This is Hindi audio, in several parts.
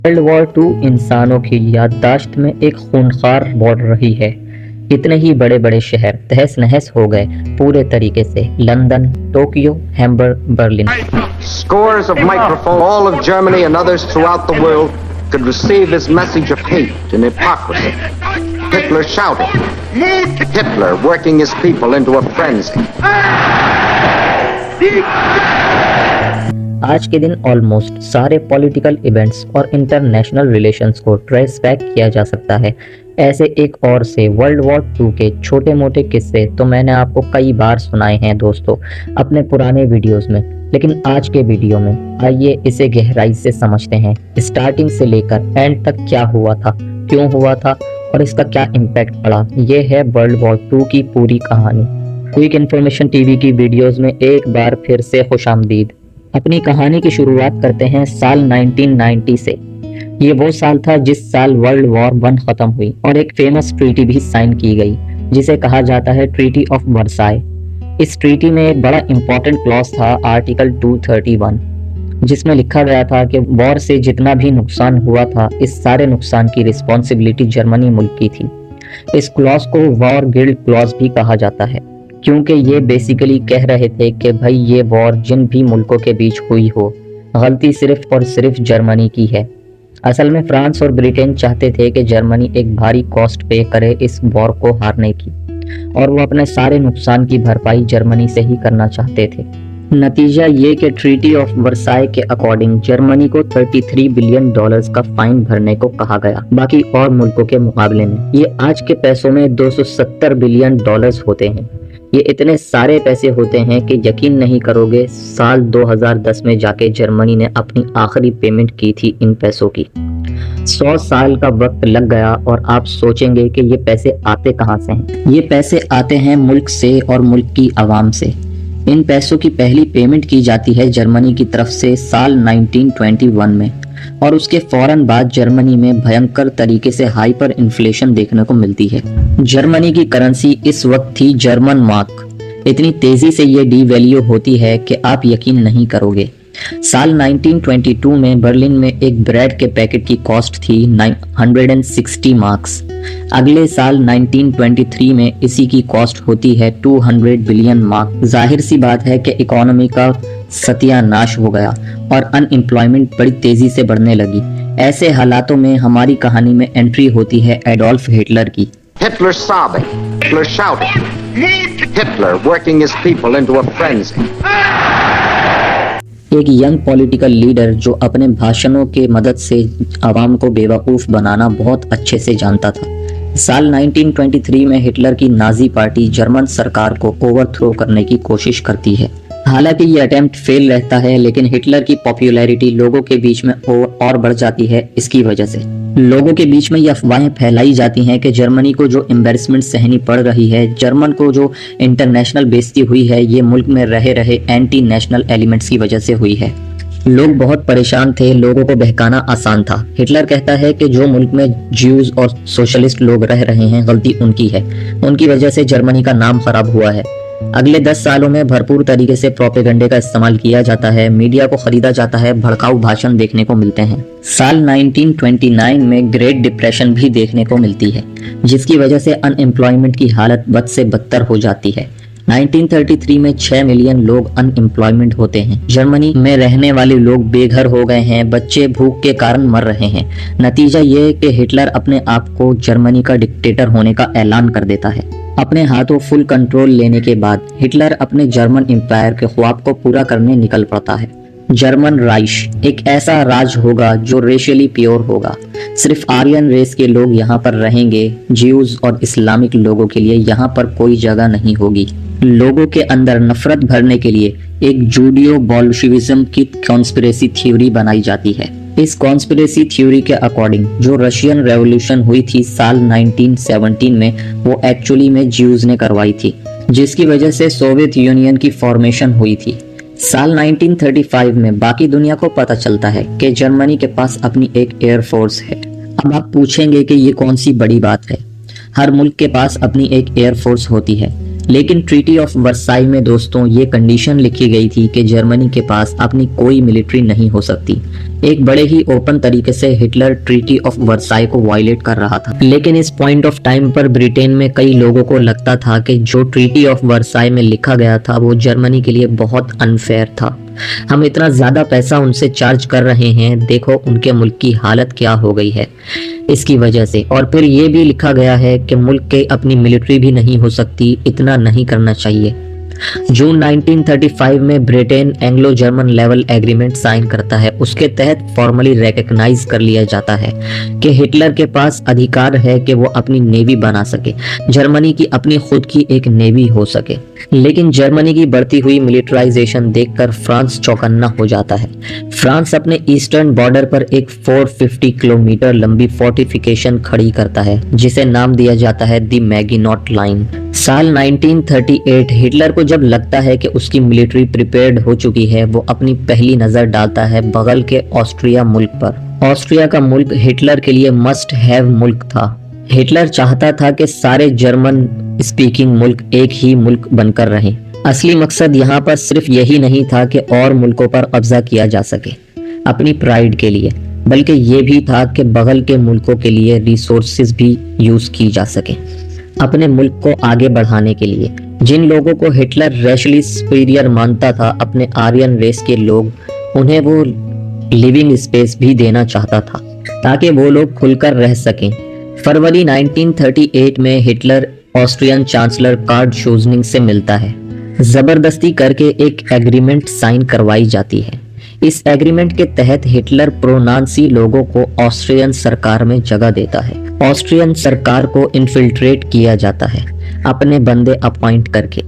वर्ल्ड वॉर टू इंसानों की याददाश्त में एक खूंखार वॉर रही है। इतने ही बड़े बड़े शहर तहस नहस हो गए पूरे तरीके से। London, Tokyo, Hamburg, Berlin. Scores of microphones, all of Germany and others throughout the world could receive this message of hate and hypocrisy. Hitler shouted, Hitler working his people into a frenzy. आज के दिन ऑलमोस्ट सारे पॉलिटिकल इवेंट्स और इंटरनेशनल रिलेशंस को ट्रेस बैक किया जा सकता है। ऐसे एक और से वर्ल्ड वॉर 2 के छोटे मोटे किस्से तो मैंने आपको कई बार सुनाए हैं दोस्तों अपने पुराने वीडियोस में, लेकिन आज के वीडियो में आइए इसे गहराई से समझते हैं। स्टार्टिंग से लेकर एंड तक क्या हुआ था, क्यों हुआ था और इसका क्या इम्पैक्ट पड़ा। ये है वर्ल्ड वॉर 2 की पूरी कहानी। क्विक इन्फॉर्मेशन टीवी की वीडियोस में एक बार फिर से खुशामदीद। अपनी कहानी की शुरुआत करते हैं साल 1990 से। ये वो साल था जिस साल वर्ल्ड वॉर 1 खत्म हुई और एक फेमस ट्रीटी भी साइन की गई जिसे कहा जाता है ट्रीटी ऑफ वर्साई। इस ट्रीटी में एक बड़ा इंपॉर्टेंट क्लॉज था आर्टिकल 231, जिसमें लिखा गया था कि वॉर से जितना भी नुकसान हुआ था इस सारे नुकसान की रिस्पॉन्सिबिलिटी जर्मनी मुल्क की थी। इस क्लॉज को वॉर गिल्ड क्लॉज भी कहा जाता है, क्योंकि ये बेसिकली कह रहे थे कि भाई ये वॉर जिन भी मुल्कों के बीच हुई हो, गलती सिर्फ और सिर्फ जर्मनी की है। असल में फ्रांस और ब्रिटेन चाहते थे कि जर्मनी एक भारी कॉस्ट पे करे इस वॉर को हारने की, और वो अपने सारे नुकसान की भरपाई जर्मनी से ही करना चाहते थे। नतीजा ये कि ट्रीटी ऑफ वर्साई के अकॉर्डिंग जर्मनी को $33 बिलियन का फाइन भरने को कहा गया, बाकी और मुल्कों के मुकाबले में। ये आज के पैसों में $270 बिलियन होते हैं। ये इतने सारे पैसे होते हैं कि यकीन नहीं करोगे, साल 2010 में जाके जर्मनी ने अपनी आखिरी पेमेंट की थी इन पैसों की। 100 साल का वक्त लग गया और आप सोचेंगे कि ये पैसे आते कहां से हैं। ये पैसे आते हैं मुल्क से और मुल्क की आवाम से। इन पैसों की पहली पेमेंट की जाती है जर्मनी की तरफ से साल 1921 में, और उसके फौरन बाद जर्मनी में भयंकर तरीके से हाइपर इन्फ्लेशन देखने को मिलती है। जर्मनी की करेंसी इस वक्त थी जर्मन मार्क। इतनी तेजी से ये डीवैल्यू होती है कि आप यकीन नहीं करोगे। साल 1922 में बर्लिन में एक ब्रेड के पैकेट की कॉस्ट थी 160 मार्क्स। अगले साल 1923 में इसी की कॉस्ट होती है 200 बिलियन मार्क। जाहिर सी बात है कि इकोनॉमी का सत्यानाश हो गया और अनएम्प्लॉयमेंट बड़ी तेजी से बढ़ने लगी। ऐसे हालातों में हमारी कहानी में एंट्री होती है एडोल्फ हिटलर की। Hitler sobbing, Hitler shouting, Hitler working his people into a frenzy. एक यंग पॉलिटिकल लीडर जो अपने भाषणों के मदद से आवाम को बेवकूफ बनाना बहुत अच्छे से जानता था। साल 1923 में हिटलर की नाजी पार्टी जर्मन सरकार को ओवरथ्रो करने की कोशिश करती है। हालांकि ये अटेम्प्ट फेल रहता है, लेकिन हिटलर की पॉपुलैरिटी लोगों के बीच में और बढ़ जाती है। इसकी वजह से लोगों के बीच में ये अफवाहें फैलाई जाती हैं कि जर्मनी को जो एम्बैरेसमेंट सहनी पड़ रही है, जर्मन को जो इंटरनेशनल बेइज्जती हुई है, ये मुल्क में रहे एंटी नेशनल एलिमेंट्स की वजह से हुई है। लोग बहुत परेशान थे, लोगों को बहकाना आसान था। हिटलर कहता है कि जो मुल्क में ज्यूज और सोशलिस्ट लोग रह रहे हैं गलती उनकी है, उनकी वजह से जर्मनी का नाम खराब हुआ है। अगले 10 सालों में भरपूर तरीके से प्रोपेगेंडे का इस्तेमाल किया जाता है, मीडिया को खरीदा जाता है, भड़काऊ भाषण देखने को मिलते हैं। साल 1929 में ग्रेट डिप्रेशन भी देखने को मिलती है, जिसकी वजह से अनएम्प्लॉयमेंट की हालत बद से बदतर हो जाती है। 1933 में 6 मिलियन लोग अनएम्प्लॉयमेंट होते हैं। जर्मनी में रहने वाले लोग बेघर हो गए हैं, बच्चे भूख के कारण मर रहे हैं। नतीजा ये कि हिटलर अपने आप को जर्मनी का डिक्टेटर होने का ऐलान कर देता है। अपने हाथों फुल कंट्रोल लेने के बाद हिटलर अपने जर्मन एम्पायर के ख्वाब को पूरा करने निकल पड़ता है। जर्मन राइश एक ऐसा राज होगा जो रेशियली प्योर होगा। सिर्फ आर्यन रेस के लोग यहाँ पर रहेंगे, ज्यूज और इस्लामिक लोगों के लिए यहाँ पर कोई जगह नहीं होगी। लोगों के अंदर नफरत भरने के लिए एक जूडियो बोल्शेविज्म की कॉन्स्पिरेसी थ्योरी बनाई जाती है। इस कॉन्स्पिरेसी थ्योरी के अकॉर्डिंग जो रशियन रेवोल्यूशन हुई थी साल 1917 में, वो एक्चुअली में ज्यूज ने करवाई थी, जिसकी वजह से सोवियत यूनियन की फॉर्मेशन हुई थी। साल 1935 में बाकी दुनिया को पता चलता है कि जर्मनी के पास अपनी एक एयरफोर्स है। अब आप पूछेंगे कि ये कौन सी बड़ी बात है। हर मुल्क के पास अपनी एक एयरफोर्स होती है, लेकिन ट्रीटी ऑफ वर्साई में दोस्तों ये कंडीशन लिखी गई थी कि जर्मनी के पास अपनी कोई मिलिट्री नहीं हो सकती। एक बड़े ही ओपन तरीके से हिटलर ट्रीटी ऑफ वर्साई को वायलेट कर रहा था। लेकिन इस पॉइंट ऑफ टाइम पर ब्रिटेन में कई लोगों को लगता था कि जो ट्रीटी ऑफ वर्साई में लिखा गया था वो जर्मनी के लिए बहुत अनफेयर था। हम इतना ज्यादा पैसा उनसे चार्ज कर रहे हैं, देखो उनके मुल्क की हालत क्या हो गई है इसकी वजह से। और फिर ये भी लिखा गया है कि मुल्क के अपनी मिलिट्री भी नहीं हो सकती, इतना नहीं करना चाहिए। जून 1935 में Britain Anglo German naval agreement sign करता है। उसके तहत फॉर्मली रिकॉग्नाइज कर लिया जाता है कि हिटलर के पास अधिकार है कि वो अपनी नेवी बना सके, जर्मनी की अपनी खुद की एक नेवी हो सके। लेकिन जर्मनी की बढ़ती हुई मिलिटराइजेशन देखकर फ्रांस चौकन्ना हो जाता है। फ्रांस अपने ईस्टर्न बॉर्डर पर एक 450 किलोमीटर लंबी फोर्टिफिकेशन खड़ी करता है जिसे नाम दिया जाता है द मैगिनॉट लाइन। साल 1938 हिटलर को जब लगता है कि उसकी मिलिट्री प्रिपेयर्ड हो चुकी है, वो अपनी पहली नजर डालता है बगल के ऑस्ट्रिया मुल्क पर। ऑस्ट्रिया का मुल्क हिटलर के लिए मस्ट हैव मुल्क था। हिटलर चाहता था कि सारे जर्मन स्पीकिंग मुल्क एक ही मुल्क बनकर रहें। असली मकसद यहाँ पर सिर्फ यही नहीं था कि और मुल्कों पर कब्जा किया जा सके अपनी प्राइड के लिए, बल्कि ये भी था कि बगल के मुल्कों के लिए रिसोर्सेज भी यूज की जा सके अपने मुल्क को आगे बढ़ाने के लिए। जिन लोगों को हिटलर रेशली सुपीरियर मानता था, अपने आर्यन रेस के लोग, उन्हें वो लिविंग स्पेस भी देना चाहता था ताकि वो लोग खुलकर रह सकें। फरवरी 1938 में हिटलर ऑस्ट्रियन चांसलर कार्ल शूजनिंग से मिलता है। जबरदस्ती करके एक एग्रीमेंट साइन करवाई जाती है। इस एग्रीमेंट के तहत हिटलर प्रो-नाज़ी लोगों को ऑस्ट्रियन सरकार में जगह देता है। ऑस्ट्रियन सरकार को इन्फिल्ट्रेट किया जाता है अपने बंदे अपॉइंट करके।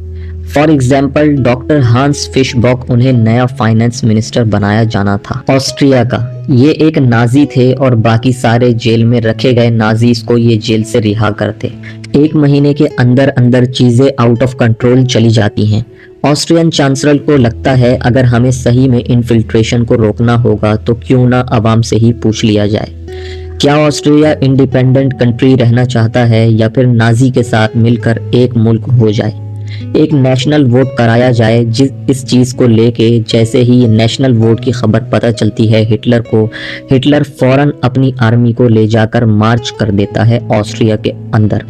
फॉर एग्जाम्पल डॉक्टर हांस फिशबॉक उन्हें नया फाइनेंस मिनिस्टर बनाया जाना था ऑस्ट्रिया का। ये एक नाजी थे और बाकी सारे जेल में रखे गए नाजीज को ये जेल से रिहा करते। 1 महीने के अंदर अंदर चीजें आउट ऑफ कंट्रोल चली जाती हैं। ऑस्ट्रियन चांसलर को लगता है अगर हमें सही में इन्फिल्ट्रेशन को रोकना होगा तो क्यों ना आवाम से ही पूछ लिया जाए, क्या ऑस्ट्रिया इंडिपेंडेंट कंट्री रहना चाहता है या फिर नाजी के साथ मिलकर एक मुल्क हो जाए। एक नेशनल वोट कराया जाए। इस चीज को लेके जैसे ही नेशनल वोट की खबर पता चलती है हिटलर को, हिटलर फौरन अपनी आर्मी को ले जाकर मार्च कर देता है ऑस्ट्रिया के अंदर।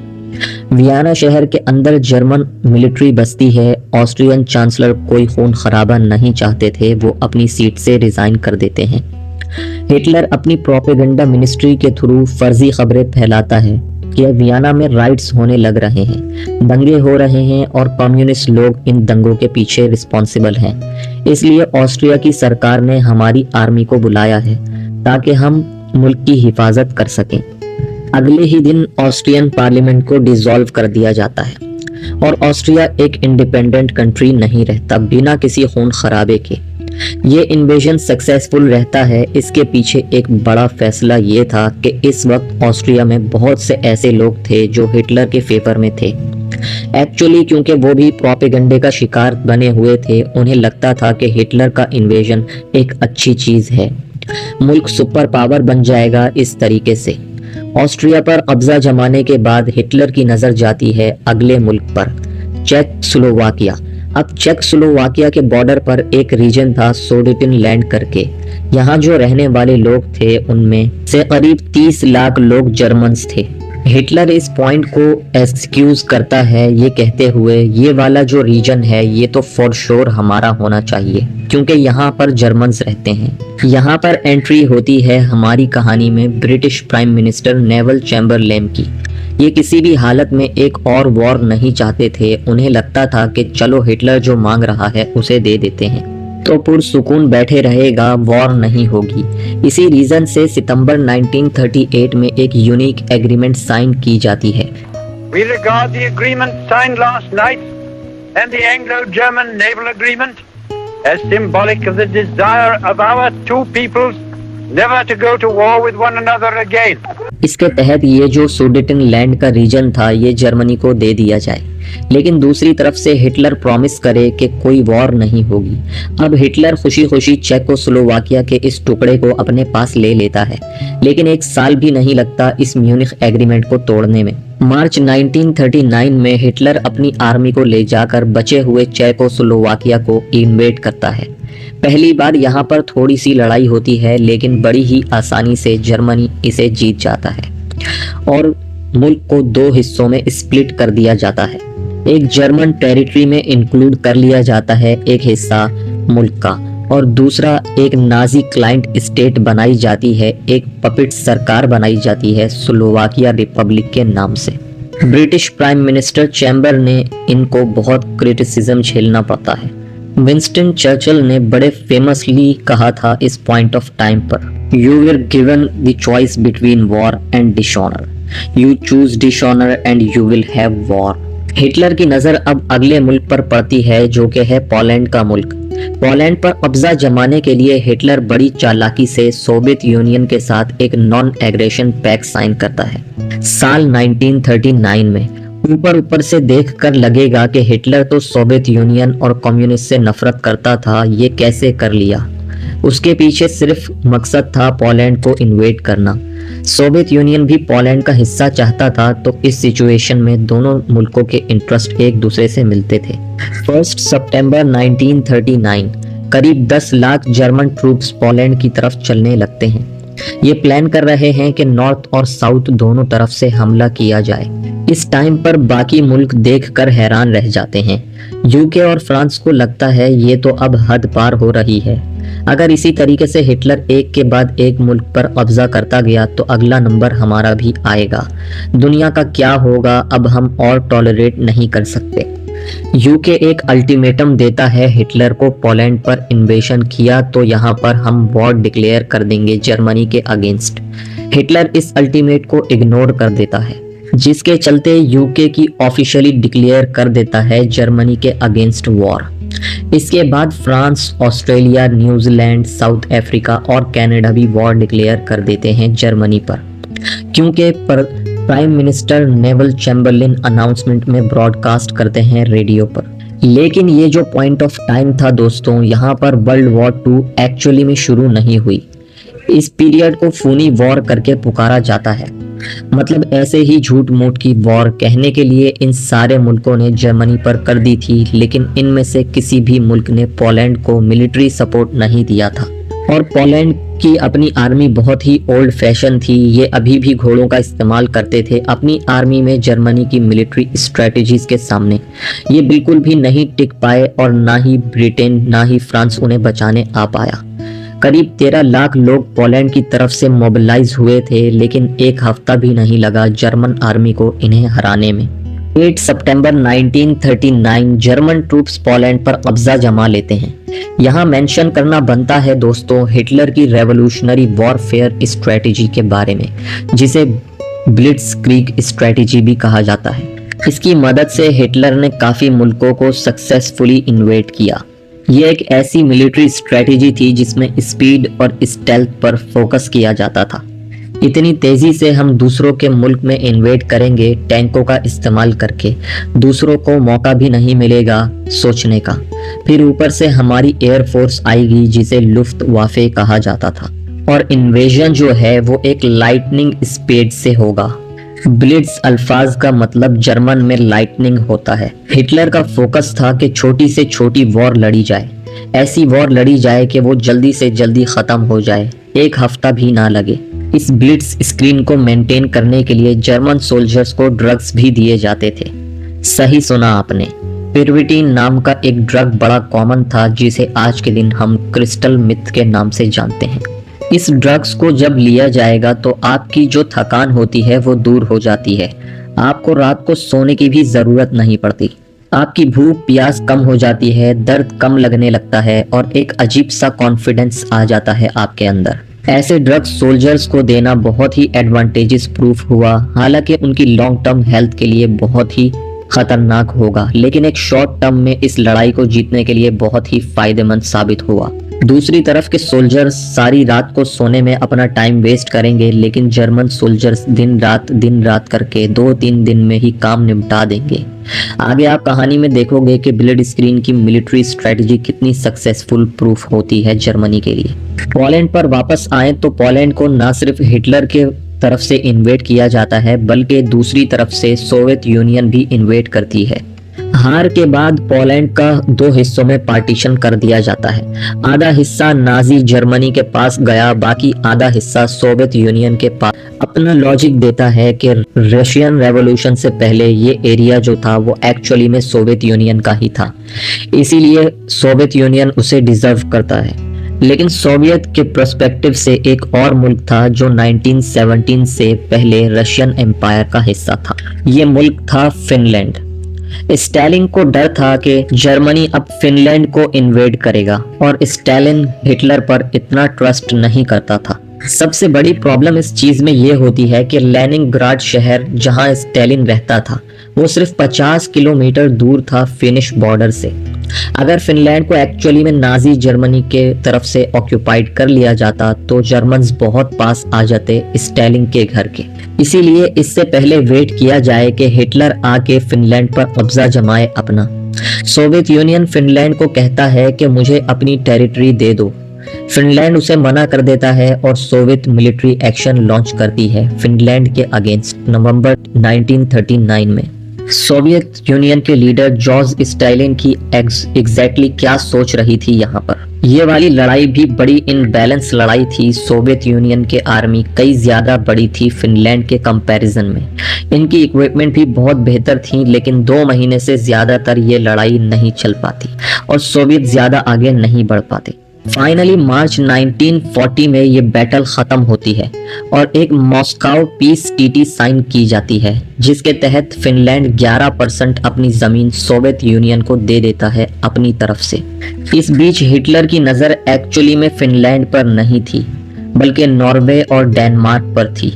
वियना शहर के अंदर जर्मन मिलिट्री बसती है। ऑस्ट्रियन चांसलर कोई खून खराबा नहीं चाहते थे, वो अपनी सीट से रिजाइन कर देते हैं। हिटलर अपनी प्रोपेगेंडा मिनिस्ट्री के थ्रू फर्जी खबरें फैलाता है कि वियना में राइट्स होने लग रहे हैं, दंगे हो रहे हैं और कम्युनिस्ट लोग इन दंगों के पीछे रिस्पॉन्सिबल हैं। इसलिए ऑस्ट्रिया की सरकार ने हमारी आर्मी को बुलाया है ताकि हम मुल्क की हिफाजत कर सकें। अगले ही दिन ऑस्ट्रियन पार्लियामेंट को डिसॉल्व कर दिया जाता है और ऑस्ट्रिया एक इंडिपेंडेंट कंट्री नहीं रहता बिना किसी खून खराबे के। ये इन्वेजन सक्सेसफुल रहता है। इसके पीछे एक बड़ा फैसला ये था कि इस वक्त ऑस्ट्रिया में बहुत से ऐसे लोग थे जो हिटलर के फेवर में थे। एक्चुअली क्योंकि वो भी प्रोपेगेंडे का शिकार बने हुए थे, उन्हें लगता था कि हिटलर का इन्वेजन एक अच्छी चीज है, मुल्क सुपर पावर बन जाएगा। इस तरीके से ऑस्ट्रिया पर कब्जा जमाने के बाद हिटलर की नजर जाती है अगले मुल्क पर, चेकोस्लोवाकिया। अब चेकोस्लोवाकिया के बॉर्डर पर एक रीजन था सुडेटेनलैंड करके। यहाँ जो रहने वाले लोग थे उनमें से करीब 30 लाख लोग जर्मन्स थे। हिटलर इस पॉइंट को एक्सक्यूज करता है ये कहते हुए, ये वाला जो रीजन है ये तो फॉर श्योर हमारा होना चाहिए क्योंकि यहाँ पर जर्मन्स रहते हैं। यहाँ पर एंट्री होती है हमारी कहानी में British prime minister naval Chamberlain की। ये किसी भी हालत में एक और वॉर नहीं चाहते थे। उन्हें लगता था कि चलो हिटलर जो मांग रहा है उसे दे देते हैं तो पुरसुकून बैठे रहेगा, वॉर नहीं होगी। इसी रीजन से सितंबर 1938 में एक यूनिक एग्रीमेंट साइन की जाती है। We regard the agreement signed last night and the Anglo-German naval agreement as symbolic of the desire of our two peoples never to go to war with one another again. इसके तहत ये जो सुडेटनलैंड का रीजन था ये जर्मनी को दे दिया जाए। लेकिन दूसरी तरफ से हिटलर प्रॉमिस करे कि कोई वॉर नहीं होगी। अब हिटलर खुशी खुशी चेकोस्लोवाकिया के इस टुकड़े को अपने पास ले लेता है, लेकिन एक साल भी नहीं लगता इस म्यूनिख एग्रीमेंट को तोड़ने में। मार्च 1939 में हिटलर अपनी आर्मी को ले जाकर बचे हुए चेकोस्लोवाकिया को इन्वेड करता है। पहली बार यहाँ पर थोड़ी सी लड़ाई होती है, लेकिन बड़ी ही आसानी से जर्मनी इसे जीत जाता है और मुल्क को दो हिस्सों में स्प्लिट कर दिया जाता है। एक जर्मन टेरिटरी में इंक्लूड कर लिया जाता है एक हिस्सा मुल्क का, और दूसरा एक नाजी क्लाइंट स्टेट बनाई जाती है, एक पपेट सरकार बनाई जाती है स्लोवाकिया रिपब्लिक के नाम से। ब्रिटिश प्राइम मिनिस्टर चैम्बर ने इनको बहुत क्रिटिसिज्म झेलना पड़ता है। विंस्टन चर्चिल ने बड़े फेमसली कहा था इस पॉइंट ऑफ टाइम पर, you were given the choice between war and dishonour, you choose dishonour and you will have war. Hitler की नजर अब अगले मुल्क पर पड़ती है जो कि है पोलैंड का मुल्क। पोलैंड पर कब्जा जमाने के लिए हिटलर बड़ी चालाकी से सोवियत यूनियन के साथ एक नॉन एग्रेशन पैक्ट साइन करता है साल 1939 में। ऊपर से देखकर लगेगा कि हिटलर तो सोवियत यूनियन और कम्युनिस्ट से नफरत करता था, ये कैसे कर लिया। उसके पीछे सिर्फ मकसद था पोलैंड को इन्वेड करना। सोवियत यूनियन भी पोलैंड का हिस्सा चाहता था, तो इस सिचुएशन में दोनों मुल्कों के इंटरेस्ट एक दूसरे से मिलते थे। 1 सितंबर 1939 करीब 10 लाख जर्मन ट्रूप्स पोलैंड की तरफ चलने लगते हैं। ये प्लान कर रहे हैं कि नॉर्थ और साउथ दोनों तरफ से हमला किया जाए। इस टाइम पर बाकी मुल्क देखकर हैरान रह जाते हैं। यूके और फ्रांस को लगता है ये तो अब हद पार हो रही है। अगर इसी तरीके से हिटलर एक के बाद एक मुल्क पर कब्जा करता गया तो अगला नंबर हमारा भी आएगा। दुनिया का क्या होगा, अब हम और टॉलरेट नहीं कर सकते। यूके एक अल्टीमेटम देता है हिटलर को, पोलैंड पर इन्वेशन किया तो यहाँ पर हम वॉर डिक्लेयर कर देंगे जर्मनी के अगेंस्ट। हिटलर इस अल्टीमेट को इग्नोर कर देता है, जिसके चलते यूके की ऑफिशियली डिक्लेयर कर देता है जर्मनी के अगेंस्ट वॉर। इसके बाद France, Australia, New Zealand, south Africa और कनाडा भी वॉर डिक्लेयर कर देते हैं जर्मनी पर, क्योंकि prime minister naval Chamberlain announcement में ब्रॉडकास्ट करते हैं रेडियो पर। लेकिन ये जो पॉइंट ऑफ टाइम था दोस्तों, यहाँ पर वर्ल्ड वॉर 2 एक्चुअली में शुरू नहीं हुई। इस पीरियड को खूनी वॉर करके पुकारा जाता है। मतलब ऐसे ही झूठ मूठ की वॉर कहने के लिए इन सारे मुल्कों ने जर्मनी पर कर दी थी, लेकिन इनमें से किसी भी मुल्क ने पोलैंड को मिलिट्री सपोर्ट नहीं दिया था। और पोलैंड की अपनी आर्मी बहुत ही ओल्ड फैशन थी। ये अभी भी घोड़ों का इस्तेमाल करते थे अपनी आर्मी में जर्मनी की मिलिट्री स्ट्रेटजीज के सामने। ये बिल्कुल भी नहीं टिक पाए और ना ही ब्रिटेन ना ही फ्रांस उन्हें बचाने आ पाया। करीब 13 लाख लोग पोलैंड की तरफ से मोबिलाइज हुए थे, लेकिन एक हफ्ता भी नहीं लगा जर्मन आर्मी को इन्हें हराने में। 8 सितंबर 1939 जर्मन ट्रूप्स पोलैंड पर कब्जा जमा लेते हैं। यहाँ मेंशन करना बनता है दोस्तों हिटलर की रेवोल्यूशनरी वॉरफेयर स्ट्रेटजी के बारे में, जिसे ब्लिट्जक्रीग स्ट्रेटजी भी कहा जाता है। इसकी मदद से हिटलर ने काफी मुल्कों को सक्सेसफुली इन्वेड किया। ये एक ऐसी मिलिट्री स्ट्रेटजी थी जिसमें स्पीड और स्टेल्थ पर फोकस किया जाता था। इतनी तेजी से हम दूसरों के मुल्क में इन्वेड करेंगे टैंकों का इस्तेमाल करके, दूसरों को मौका भी नहीं मिलेगा सोचने का। फिर ऊपर से हमारी एयरफोर्स आएगी जिसे लुफ्टवाफे कहा जाता था, और इन्वेजन जो है वो एक लाइटनिंग स्पीड से होगा। ब्लिट्ज अल्फाज का मतलब जर्मन में लाइटनिंग होता है। हिटलर का फोकस था कि छोटी से छोटी वॉर लड़ी जाए, ऐसी वॉर लड़ी जाए कि वो जल्दी से जल्दी खत्म हो जाए, एक हफ्ता भी ना लगे। इस ब्लिट्ज स्क्रीन को मेंटेन करने के लिए जर्मन सोल्जर्स को ड्रग्स भी दिए जाते थे। सही सुना आपने, पिरविटीन नाम का एक ड्रग बड़ा कॉमन था जिसे आज के दिन हम क्रिस्टल मिथ के नाम से जानते हैं। इस ड्रग्स को जब लिया जाएगा तो आपकी जो थकान होती है वो दूर हो जाती है। आपको रात को सोने की भी जरूरत नहीं पड़ती। आपकी भूख प्यास कम हो जाती है, दर्द कम लगने लगता है और एक अजीब सा कॉन्फिडेंस आ जाता है आपके अंदर। ऐसे ड्रग्स सोल्जर्स को देना बहुत ही एडवांटेजेस प्रूफ हुआ, हालांकि उनकी लॉन्ग टर्म हेल्थ के लिए बहुत ही खतरनाक होगा, लेकिन एक शॉर्ट टर्म में इस लड़ाई को जीतने के लिए बहुत ही फायदेमंद साबित हुआ। दूसरी तरफ के सोल्जर्स सारी रात को सोने में अपना टाइम वेस्ट करेंगे, लेकिन जर्मन सोल्जर्स दिन रात करके 2-3 दिन में ही काम निपटा देंगे। आगे आप कहानी में देखोगे कि ब्लड स्क्रीन की मिलिट्री स्ट्रेटजी कितनी सक्सेसफुल प्रूफ होती है जर्मनी के लिए। पोलैंड पर वापस आए तो पोलैंड को न सिर्फ हिटलर के तरफ से इन्वेड किया जाता है, बल्कि दूसरी तरफ से सोवियत यूनियन भी इन्वेड करती है। हार के बाद पोलैंड का 2 हिस्सों में पार्टीशन कर दिया जाता है। आधा हिस्सा नाजी जर्मनी के पास गया, बाकी आधा हिस्सा सोवियत यूनियन के पास। अपना लॉजिक देता है कि रशियन रेवोल्यूशन से पहले ये एरिया जो था वो एक्चुअली में सोवियत यूनियन का ही था, इसीलिए सोवियत यूनियन उसे डिजर्व करता है। लेकिन सोवियत के पर्सपेक्टिव से एक और मुल्क था जो 1917 से पहले रशियन एम्पायर का हिस्सा था। ये मुल्क था फिनलैंड। स्टालिन को डर था कि जर्मनी अब फिनलैंड को इन्वेड करेगा और स्टालिन हिटलर पर इतना ट्रस्ट नहीं करता था। सबसे बड़ी प्रॉब्लम इस चीज में ये होती है कि लेनिनग्राड शहर जहां स्टालिन रहता था वो सिर्फ 50 किलोमीटर दूर था फिनिश बॉर्डर से। अगर फिनलैंड को एक्चुअली में नाजी जर्मनी के तरफ से ऑक्यूपाइड कर लिया जाता तो जर्मन्स बहुत पास आ जाते स्टालिन के घर के। इसीलिए इससे पहले वेट किया जाए कि हिटलर आके फिनलैंड पर कब्जा जमाए अपना। सोवियत यूनियन फिनलैंड को कहता है कि मुझे अपनी टेरिटरी दे दो। फिनलैंड उसे मना कर देता है और सोवियत मिलिट्री एक्शन लॉन्च करती है फिनलैंड के अगेंस्ट नवंबर 1939 में। सोवियत यूनियन के लीडर जॉर्ज स्टालिन की एग्जैक्टली क्या सोच रही थी यहाँ पर। ये वाली लड़ाई भी बड़ी इनबैलेंस लड़ाई थी। सोवियत यूनियन के आर्मी कई ज्यादा बड़ी थी फिनलैंड के कंपैरिजन में। इनकी इक्विपमेंट भी बहुत बेहतर थी, लेकिन 2 महीने से ज्यादातर ये लड़ाई नहीं चल पाती और सोवियत ज्यादा आगे नहीं बढ़ पाते। फाइनली मार्च 1940 में ये बैटल खत्म होती है और एक मॉस्को पीस ट्रीटी साइन की जाती है, जिसके तहत फिनलैंड 11% अपनी जमीन सोवियत यूनियन को दे देता है अपनी तरफ से। इस बीच हिटलर की नजर एक्चुअली में फिनलैंड पर नहीं थी, बल्कि नॉर्वे और डेनमार्क पर थी।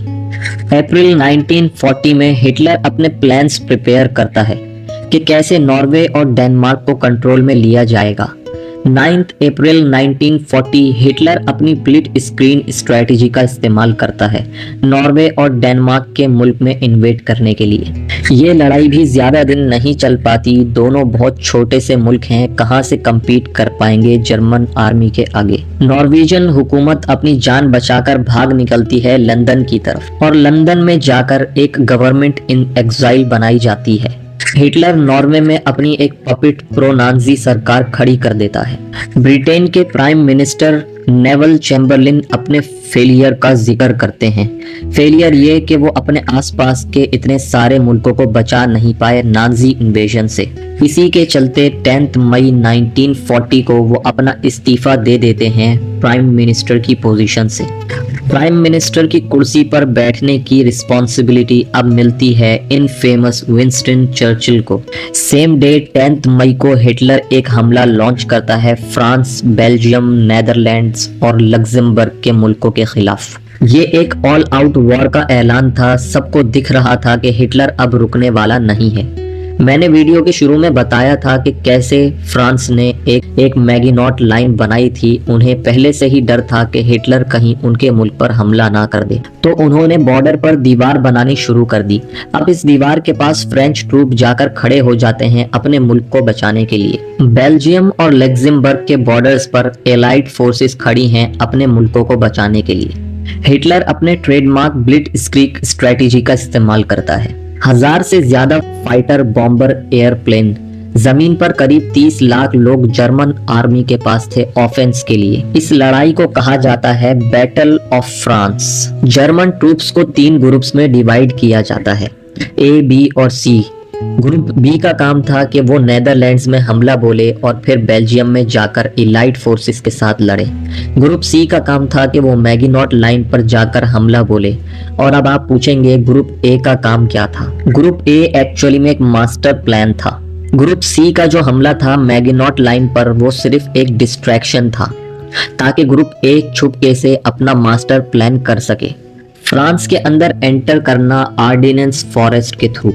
अप्रैल 1940 में हिटलर अपने प्लान्स प्रिपेयर करता है कि कैसे नॉर्वे और डेनमार्क को कंट्रोल में लिया जाएगा। 9 अप्रैल 1940 हिटलर अपनी स्प्लिट स्क्रीन स्ट्रेटजी का इस्तेमाल करता है नॉर्वे और डेनमार्क के मुल्क में इन्वेड करने के लिए। ये लड़ाई भी ज्यादा दिन नहीं चल पाती। दोनों बहुत छोटे से मुल्क हैं, कहां से कम्पीट कर पाएंगे जर्मन आर्मी के आगे। नॉर्वेजियन हुकूमत अपनी जान बचाकर भाग निकलती है लंदन की तरफ और लंदन में जाकर एक गवर्नमेंट इन एग्जाइल बनाई जाती है। हिटलर नॉर्वे में अपनी एक पपेट प्रो नाजी सरकार खड़ी कर देता है। ब्रिटेन के प्राइम मिनिस्टर नेवल चैम्बरलिन अपने फेलियर का जिक्र करते हैं। फेलियर ये कि वो अपने आसपास के इतने सारे मुल्कों को बचा नहीं पाए नाजी इन्वेजन से। इसी के चलते 10 मई 1940 को वो अपना इस्तीफा दे देते हैं प्राइम मिनिस्टर की पोजीशन से। प्राइम मिनिस्टर की कुर्सी पर बैठने की रिस्पॉन्सिबिलिटी अब मिलती है इन फेमस विंस्टन चर्चिल को। सेम डे 10 मई को हिटलर एक हमला लॉन्च करता है फ्रांस, बेल्जियम, नेदरलैंड्स और लग्जमबर्ग के मुल्कों के खिलाफ। ये एक ऑल आउट वॉर का ऐलान था। सबको दिख रहा था कि हिटलर अब रुकने वाला नहीं है। मैंने वीडियो के शुरू में बताया था कि कैसे फ्रांस ने एक मैगिनॉट लाइन बनाई थी। उन्हें पहले से ही डर था कि हिटलर कहीं उनके मुल्क पर हमला ना कर दे, तो उन्होंने बॉर्डर पर दीवार बनानी शुरू कर दी। अब इस दीवार के पास फ्रेंच ट्रूप जाकर खड़े हो जाते हैं अपने मुल्क को बचाने के लिए। बेल्जियम और लग्जमबर्ग के बॉर्डर्स पर एलाइड फोर्सेस खड़ी हैं अपने मुल्कों को बचाने के लिए। हिटलर अपने ट्रेडमार्क ब्लिट्जक्रीग स्ट्रेटजी का इस्तेमाल करता है। 1000 से ज्यादा फाइटर बॉम्बर एयरप्लेन, जमीन पर करीब 30 लाख लोग जर्मन आर्मी के पास थे ऑफेंस के लिए। इस लड़ाई को कहा जाता है battle of France. German troops को 3 ग्रुप्स में डिवाइड किया जाता है, ए, बी और सी। ग्रुप बी का काम था कि वो नेदरलैंड्स में हमला बोले और फिर बेल्जियम में जाकर एलाइड फोर्सेस के साथ लड़े। ग्रुप सी का काम था कि वो मैगिनॉट लाइन पर जाकर हमला बोले। और अब आप पूछेंगे ग्रुप ए का काम क्या था? ग्रुप ए एक्चुअली में एक मास्टर प्लान था। ग्रुप सी का जो हमला था मैगिनॉट लाइन पर, वो सिर्फ एक डिस्ट्रैक्शन था ताकि ग्रुप ए छुपके से अपना मास्टर प्लान कर सके। फ्रांस के अंदर एंटर करना आर्डिनेंस फॉरेस्ट के थ्रू।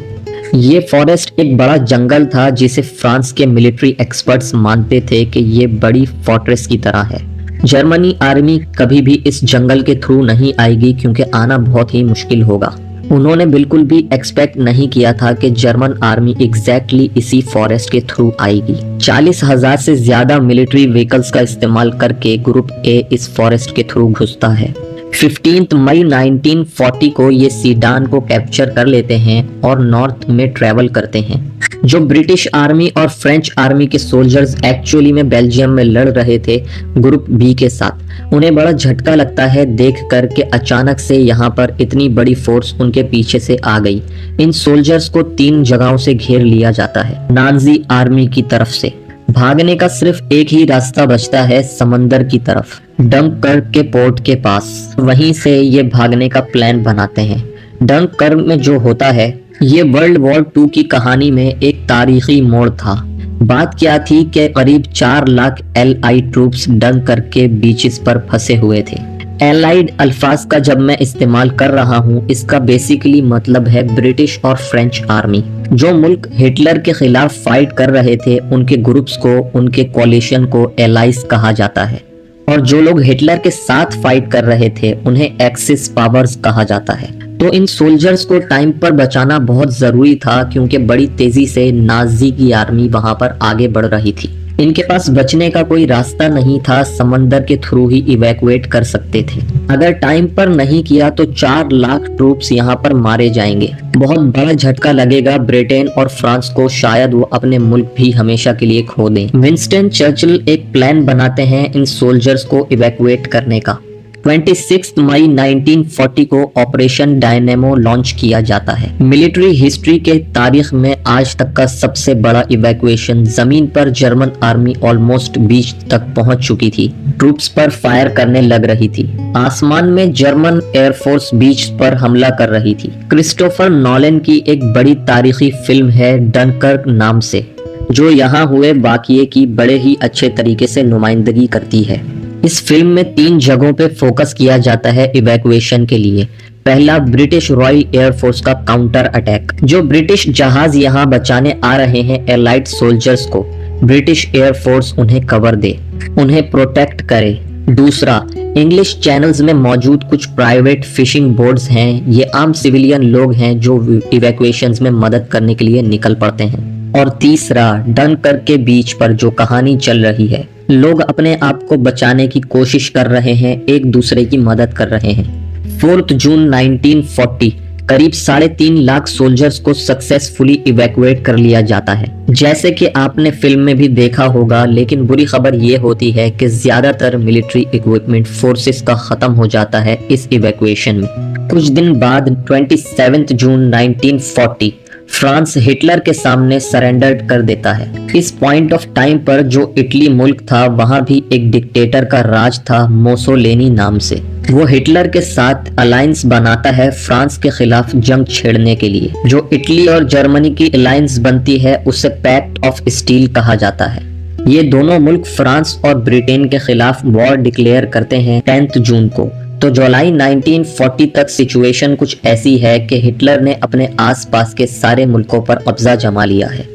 ये फॉरेस्ट एक बड़ा जंगल था जिसे फ्रांस के मिलिट्री एक्सपर्ट्स मानते थे कि ये बड़ी फोर्ट्रेस की तरह है। जर्मनी आर्मी कभी भी इस जंगल के थ्रू नहीं आएगी क्योंकि आना बहुत ही मुश्किल होगा। उन्होंने बिल्कुल भी एक्सपेक्ट नहीं किया था कि जर्मन आर्मी एग्जैक्टली इसी फॉरेस्ट के थ्रू आएगी। 40,000 से ज्यादा मिलिट्री व्हीकल्स का इस्तेमाल करके ग्रुप ए इस फॉरेस्ट के थ्रू घुसता है। 15 मई 1940 को ये सीडान को कैप्चर कर लेते हैं और नॉर्थ में ट्रेवल करते हैं। जो ब्रिटिश आर्मी और फ्रेंच आर्मी के सोल्जर्स एक्चुअली में बेल्जियम में लड़ रहे थे ग्रुप बी के साथ, उन्हें बड़ा झटका लगता है देख कर के अचानक से यहाँ पर इतनी बड़ी फोर्स उनके पीछे से आ गई। इन सोल्जर्स को 3 जगहों से घेर लिया जाता है। नाजी आर्मी की तरफ से भागने का सिर्फ एक ही रास्ता बचता है, समंदर की तरफ, डंकर्क के पोर्ट के पास। वहीं से ये भागने का प्लान बनाते हैं। डंकर्क में जो होता है, ये वर्ल्ड वॉर 2 की कहानी में एक तारीखी मोड़ था। बात क्या थी कि करीब 4 लाख एलआई ट्रूप्स डंकर्क के बीचेस पर फंसे हुए थे। एलाइड अल्फाज का जब मैं इस्तेमाल कर रहा हूँ, इसका बेसिकली मतलब है ब्रिटिश और फ्रेंच आर्मी। जो मुल्क हिटलर के खिलाफ फाइट कर रहे थे, उनके ग्रुप्स को, उनके कोलिशन को एलाइज कहा जाता है, और जो लोग हिटलर के साथ फाइट कर रहे थे उन्हें एक्सिस पावर्स कहा जाता है। तो इन सोल्जर्स को टाइम पर बचाना बहुत जरूरी था क्योंकि बड़ी तेजी से नाजी की आर्मी वहां पर आगे बढ़ रही थी। इनके पास बचने का कोई रास्ता नहीं था, समंदर के थ्रू ही इवैक्यूएट कर सकते थे। अगर टाइम पर नहीं किया तो 4 लाख ट्रूप्स यहाँ पर मारे जाएंगे। बहुत बड़ा झटका लगेगा ब्रिटेन और फ्रांस को, शायद वो अपने मुल्क भी हमेशा के लिए खो दें। विंस्टन चर्चिल एक प्लान बनाते हैं इन सोल्जर्स को इवैक्यूएट करने का। 26 मई 1940 को ऑपरेशन डायनेमो लॉन्च किया जाता है। मिलिट्री हिस्ट्री के तारीख में आज तक का सबसे बड़ा इवैक्यूएशन। जमीन पर जर्मन आर्मी ऑलमोस्ट बीच तक पहुंच चुकी थी, ट्रूप्स पर फायर करने लग रही थी। आसमान में जर्मन एयरफोर्स बीच पर हमला कर रही थी। क्रिस्टोफर नॉलन की एक बड़ी तारीखी फिल्म है डनकर्क नाम से, जो यहाँ हुए वाकये की बड़े ही अच्छे तरीके से नुमाइंदगी करती है। इस फिल्म में 3 जगहों पे फोकस किया जाता है इवैक्यूएशन के लिए। पहला, ब्रिटिश रॉयल एयरफोर्स का काउंटर अटैक। जो ब्रिटिश जहाज यहाँ बचाने आ रहे हैं एलाइड सोल्जर्स को, ब्रिटिश एयरफोर्स उन्हें कवर दे, उन्हें प्रोटेक्ट करे। दूसरा, इंग्लिश चैनल्स में मौजूद कुछ प्राइवेट फिशिंग बोट्स हैं, ये आम सिविलियन लोग हैं जो इवैक्यूएशंस में मदद करने के लिए निकल पड़ते हैं। और तीसरा, डनकर्क के बीच पर जो कहानी चल रही है, लोग अपने आप को बचाने की कोशिश कर रहे हैं, एक दूसरे की मदद कर रहे हैं। 4 जून 1940 करीब 3.5 लाख सोल्जर्स को सक्सेसफुली इवैक्यूएट कर लिया जाता है, जैसे कि आपने फिल्म में भी देखा होगा। लेकिन बुरी खबर ये होती है कि ज्यादातर मिलिट्री इक्विपमेंट फोर्सेस का खत्म हो जाता है इस इवैक्यूएशन में। कुछ दिन बाद 27 जून 1940 फ्रांस हिटलर के सामने सरेंडर कर देता है। इस पॉइंट ऑफ टाइम पर जो इटली मुल्क था, वहां भी एक डिक्टेटर का राज था, मोसोलिनी नाम से। वो हिटलर के साथ अलायंस बनाता है फ्रांस के खिलाफ जंग छेड़ने के लिए। जो इटली और जर्मनी की अलायंस बनती है उसे पैक्ट ऑफ स्टील कहा जाता है। ये दोनों मुल्क फ्रांस और ब्रिटेन के खिलाफ वॉर डिक्लेयर करते हैं 10 जून को। तो जुलाई 1940 तक सिचुएशन कुछ ऐसी है कि हिटलर ने अपने आसपास के सारे मुल्कों पर कब्जा जमा लिया है।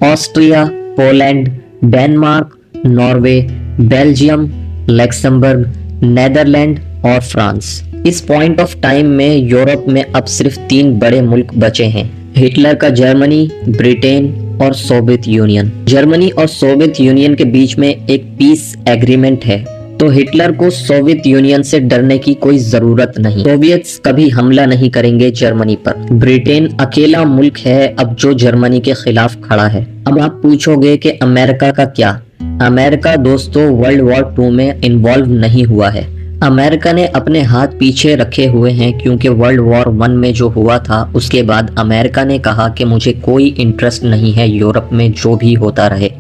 Austria, Poland, Denmark, Norway, Belgium, Luxembourg, Netherland और फ्रांस। इस पॉइंट ऑफ टाइम में यूरोप में अब सिर्फ 3 बड़े मुल्क बचे हैं, हिटलर का जर्मनी, ब्रिटेन और सोवियत यूनियन। जर्मनी और सोवियत यूनियन के बीच में एक पीस एग्रीमेंट है, तो हिटलर को सोवियत यूनियन से डरने की कोई जरूरत नहीं। सोवियत्स कभी हमला नहीं करेंगे जर्मनी पर। ब्रिटेन अकेला मुल्क है अब जो जर्मनी के खिलाफ खड़ा है। अब आप पूछोगे कि अमेरिका का क्या? अमेरिका दोस्तों वर्ल्ड वॉर 2 में इन्वॉल्व नहीं हुआ है। अमेरिका ने अपने हाथ पीछे रखे हुए हैं क्योंकि वर्ल्ड वॉर 1 में जो हुआ था उसके बाद अमेरिका ने कहा कि मुझे कोई इंटरेस्ट नहीं है यूरोप में जो भी होता रहे,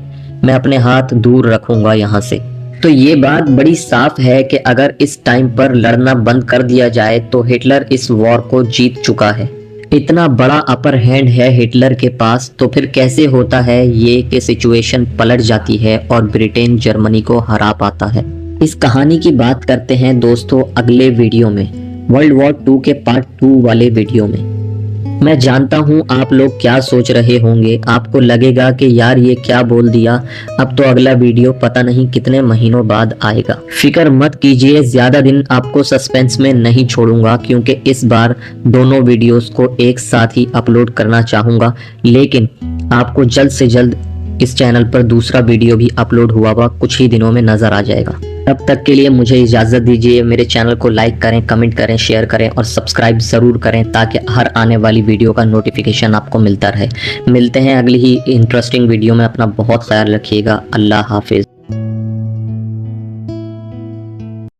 मैं अपने हाथ दूर रखूंगा यहाँ से। तो ये बात बड़ी साफ है कि अगर इस टाइम पर लड़ना बंद कर दिया जाए तो हिटलर इस वॉर को जीत चुका है। इतना बड़ा अपर हैंड है हिटलर के पास, तो फिर कैसे होता है ये कि सिचुएशन पलट जाती है और ब्रिटेन जर्मनी को हरा पाता है। इस कहानी की बात करते हैं दोस्तों अगले वीडियो में, वर्ल्ड वॉर 2 के पार्ट 2 वाले वीडियो में। मैं जानता हूँ आप लोग क्या सोच रहे होंगे, आपको लगेगा कि यार ये क्या बोल दिया, अब तो अगला वीडियो पता नहीं कितने महीनों बाद आएगा। फिक्र मत कीजिए, ज्यादा दिन आपको सस्पेंस में नहीं छोड़ूंगा क्योंकि इस बार दोनों वीडियोस को एक साथ ही अपलोड करना चाहूंगा, लेकिन आपको जल्द से जल्द इस चैनल पर दूसरा वीडियो भी अपलोड हुआ कुछ ही दिनों में नजर आ जाएगा। तब तक के लिए मुझे इजाजत दीजिए। मेरे चैनल को लाइक करें, कमेंट करें, शेयर करें और सब्सक्राइब जरूर करें ताकि हर आने वाली वीडियो का नोटिफिकेशन आपको मिलता रहे। मिलते हैं अगली ही इंटरेस्टिंग वीडियो में। अपना बहुत ख्याल रखिएगा। अल्लाह हाफिज।